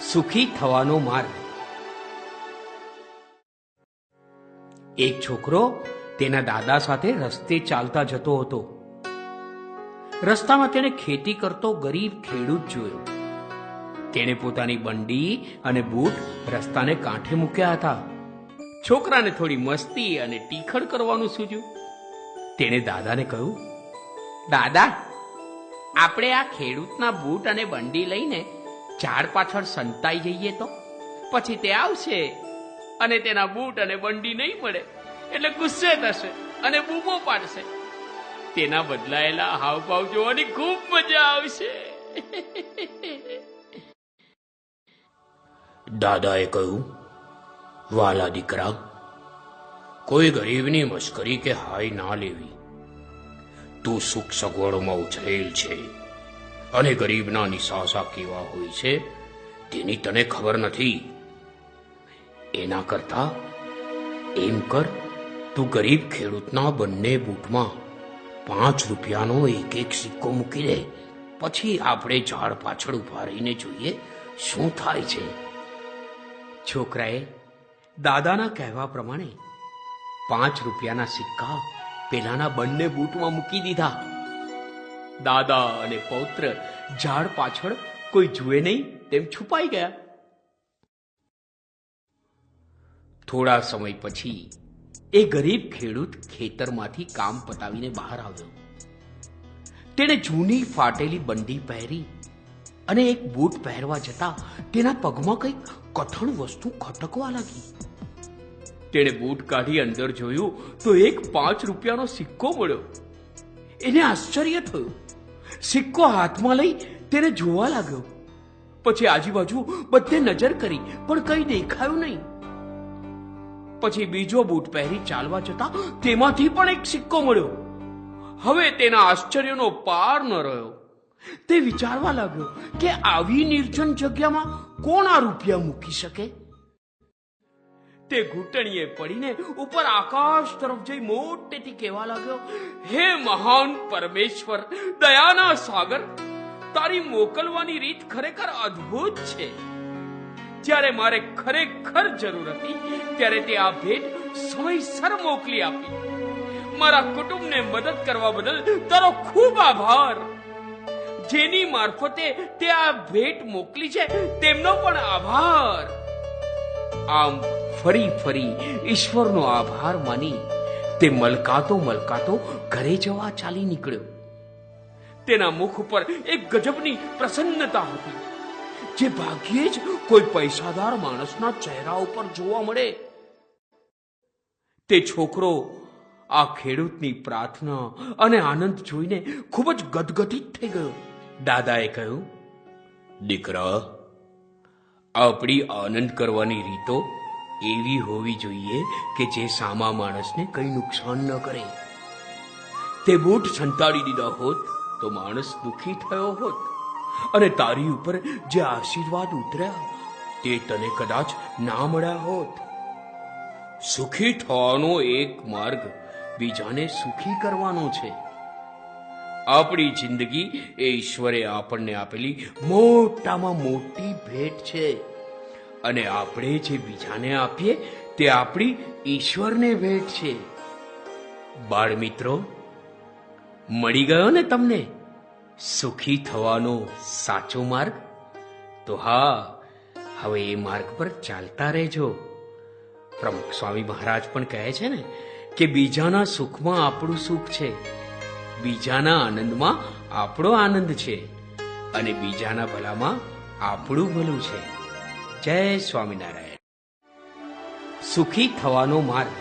સુખી થવાનો માર્ગ. એક છોકરો તેના દાદા સાથે રસ્તે ચાલતા જતો હતો. રસ્તામાં તેણે ખેતી કરતો ગરીબ ખેડૂત જોયો. તેણે પોતાની બંડી અને બૂટ રસ્તાને કાંઠે મૂક્યા હતા. છોકરાને થોડી મસ્તી અને ટીખળ કરવાનું સૂઝ્યું. તેણે દાદાને કહ્યું, દાદા, આપણે આ ખેડૂતના બૂટ અને બંડી લઈને ઝાડ પાછળ સંતાઈ જઈએ તો? પછી તે આવશે અને તેના બૂટ અને બંડી નહીં મળે એટલે ગુસ્સે થશે અને બૂમો પાડશે. તેના બદલાયેલા હાવભાવ જોવાની ખૂબ મજા આવશે. દાદાએ કહ્યું, વાલા દીકરા, કોઈ ગરીબની મશ્કરી કે હાય ના લેવી. તું સુખ સગવડોમાં ઉછરેલ છે અને ગરીબના નિસાસા કેવા હોય છે તેની તને ખબર નથી. એના કરતા એમ કર, તું ગરીબ ખેડૂતના બંને બૂટમાં 5 રૂપિયાનો એક સિક્કો મૂકી દે. પછી આપણે ઝાડ પાછળ ઉભા રહીને જોઈએ શું થાય છે. છોકરાએ દાદાના કહેવા પ્રમાણે 5 રૂપિયાના સિક્કા પેલાના બંને બૂટમાં મૂકી દીધા. દાદા અને પૌત્ર ઝાડ પાછળ કોઈ જુએ નહીં તેમ છુપાઈ ગયા. થોડા સમય પછી એ ગરીબ ખેડૂત ખેતરમાંથી કામ પતાવીને બહાર આવ્યો. તેણે જૂની ફાટેલી બંડી પહેરી અને એક બૂટ પહેરવા જતા તેના પગમાં કંઈક કઠણ વસ્તુ ખટકવા લાગી. તેણે બૂટ કાઢી અંદર જોયું તો એક 5 રૂપિયાનો સિક્કો મળ્યો. એને આશ્ચર્ય થયું. સિક્કો હાથમાં લઈ તેને જોવા લાગ્યો. પછી આજુબાજુ બધે નજર કરી પણ કંઈ દેખાયું નહીં. પછી બીજો બૂટ પહેરી ચાલવા જતા તેમાંથી પણ એક સિક્કો મળ્યો. હવે તેના આશ્ચર્યનો પાર ન રહ્યો. તે વિચારવા લાગ્યો કે આવી નિર્જન જગ્યામાં કોણ આ રૂપિયા મૂકી શકે. તે ઘૂંટણીએ પડીને ઉપર આકાશ તરફ જઈ મોટેથી કહેવા લાગ્યો, હે મહાન પરમેશ્વર, દયાના સાગર, તારી મોકલવાની રીત ખરેખર અદ્ભુત છે. જ્યારે મારે ખરેખર જરૂર હતી ત્યારે તે આ ભેટ સમયસર મોકલી આપી. મારા કુટુંબને મદદ કરવા બદલ તારો ખૂબ આભાર. જેની મારફતે તે આ ભેટ મોકલી છે તેમનો પણ આભાર. આમ ફરી ફરી ઈશ્વરનો આભાર માની તે મલકાતો ઘરે જવા ચાલી નીકળ્યો. તેના મુખ ઉપર એક ગજબની પ્રસન્નતા હતી, જે ભાગ્યે જ કોઈ પૈસાદાર માણસના ચહેરા ઉપર જોવા મળે. તે છોકરો આ ખેડૂતની પ્રાર્થના અને આનંદ જોઈને ખૂબ જ ગદગદિત થઈ ગયો. દાદાએ કહ્યું, દીકરા, આપણી આનંદ કરવાની રીતો એવી હોવી જોઈએ કે જે સામા માણસને કંઈ નુકસાન ન કરે. તે બૂટ સંતાડી દીધા હોત તો માણસ દુઃખી થયો હોત અને તારી ઉપર જે આશીર્વાદ ઉતર્યા તે તને કદાચ ના મળ્યા હોત. સુખી થવાનો એક માર્ગ બીજાને સુખી કરવાનો છે. આપણી જિંદગી એ ઈશ્વરે આપણને આપેલી મોટામાં મોટી ભેટ છે અને આપણે જે બીજાને આપીએ તે આપણી ઈશ્વરને ભેટ છે. બાળ મિત્રો, મળી ગયો ને તમને સુખી થવાનો સાચો માર્ગ? તો હા, હવે એ માર્ગ પર ચાલતા રહેજો. પ્રમુખ સ્વામી મહારાજ પણ કહે છે ને કે બીજાના સુખમાં આપણું સુખ છે, બીજાના આનંદમાં આપણો આનંદ છે અને બીજાના ભલામાં આપણું ભલું છે. જય સ્વામિનારાયણ. સુખી થવાનો માર્ગ.